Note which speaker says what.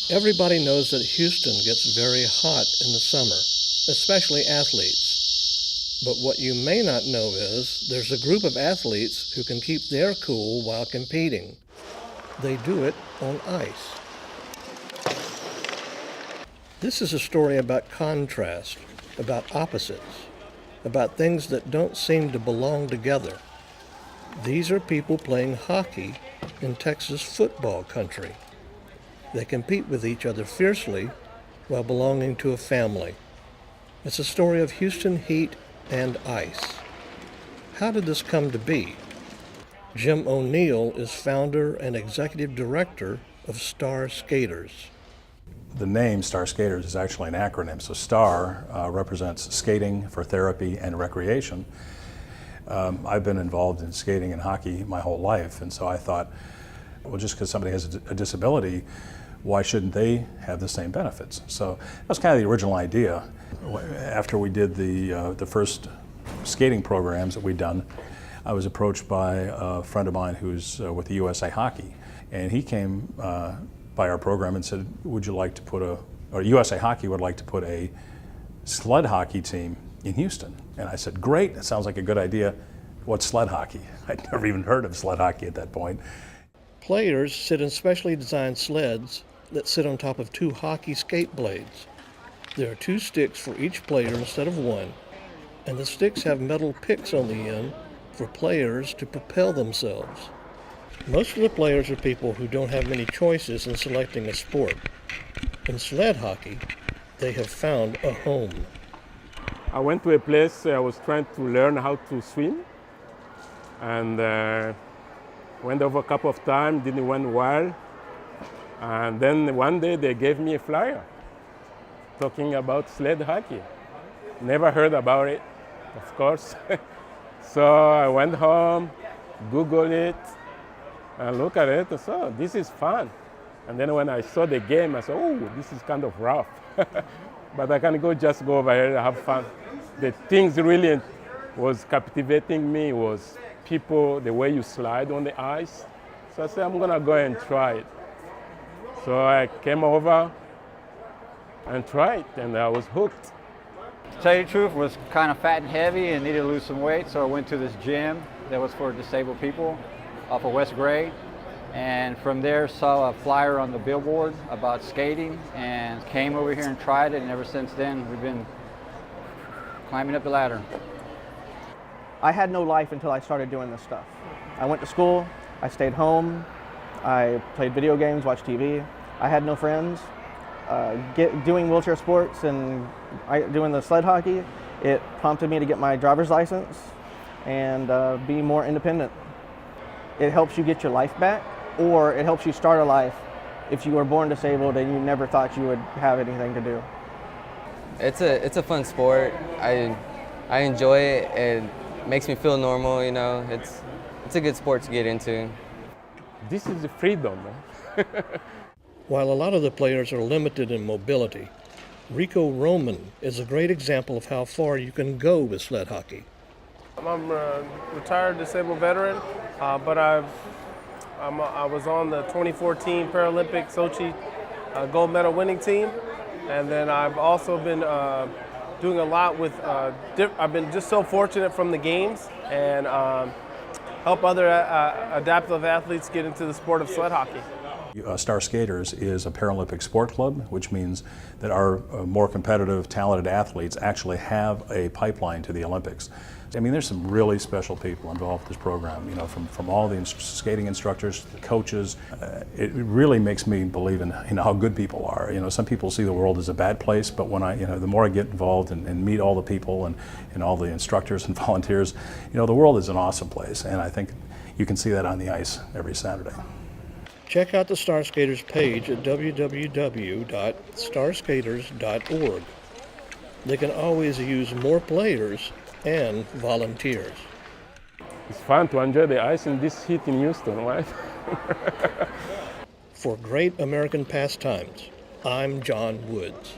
Speaker 1: Everybody knows that Houston gets very hot in the summer, especially athletes. But what you may not know is there's a group of athletes who can keep their cool while competing. They do it on ice. This is a story about contrast, about opposites, about things that don't seem to belong together. These are people playing hockey in Texas football country. They compete with each other fiercely while belonging to a family. It's a story of Houston heat and ice. How did this come to be? Jim O'Neill is founder and executive director of Star Skaters.
Speaker 2: The name Star Skaters is actually an acronym. So STAR represents skating for therapy and recreation. I've been involved in skating and hockey my whole life, and so I thought, well, just because somebody has a disability, why shouldn't they have the same benefits? So that was kind of the original idea. After we did the first skating programs that we'd done, I was approached by a friend of mine who's with the USA Hockey, and he came by our program and said, would you like to or USA Hockey would like to put a sled hockey team in Houston. And I said, great, that sounds like a good idea. What's sled hockey? I'd never even heard of sled hockey at that point.
Speaker 1: Players sit in specially designed sleds that sit on top of two hockey skate blades. There are two sticks for each player instead of one, and the sticks have metal picks on the end for players to propel themselves. Most of the players are people who don't have many choices in selecting a sport. In sled hockey, they have found a home.
Speaker 3: I went to a place I was trying to learn how to swim, and went over a couple of times, didn't went well, and then one day they gave me a flyer talking about sled hockey. Never heard about it, of course. So I went home, Googled it, and looked at it and said, oh, this is fun. And then when I saw the game, I said, oh, this is kind of rough. But I can just go over here and have fun. The things really was captivating me was people, the way you slide on the ice. So I said, I'm gonna go and try it. So I came over and tried, and I was hooked.
Speaker 4: To tell you the truth, was kind of fat and heavy and needed to lose some weight, so I went to this gym that was for disabled people off of West Gray. And from there saw a flyer on the billboard about skating and came over here and tried it, and ever since then we've been climbing up the ladder.
Speaker 5: I had no life until I started doing this stuff. I went to school, I stayed home, I played video games, watched TV. I had no friends. Doing wheelchair sports and doing the sled hockey, it prompted me to get my driver's license and be more independent. It helps you get your life back, or it helps you start a life if you were born disabled and you never thought you would have anything to do.
Speaker 6: It's a fun sport. I enjoy it. It makes me feel normal, you know. It's a good sport to get into.
Speaker 3: This is the freedom.
Speaker 1: While a lot of the players are limited in mobility, Rico Roman is a great example of how far you can go with sled hockey.
Speaker 7: I'm a retired disabled veteran, but I was on the 2014 Paralympic Sochi gold medal winning team, and then I've also been doing a lot with, I've been just so fortunate from the games and help other adaptive athletes get into the sport of sled hockey.
Speaker 2: Star Skaters is a Paralympic sport club, which means that our more competitive, talented athletes actually have a pipeline to the Olympics. I mean, there's some really special people involved in this program, you know, from all the skating instructors, the coaches. It really makes me believe in, you know, how good people are. You know, some people see the world as a bad place, but when the more I get involved and meet all the people and all the instructors and volunteers, you know, the world is an awesome place, and I think you can see that on the ice every Saturday.
Speaker 1: Check out the Star Skaters page at www.starskaters.org. They can always use more players and volunteers.
Speaker 3: It's fun to enjoy the ice in this heat in Houston, right?
Speaker 1: For Great American Pastimes, I'm John Woods.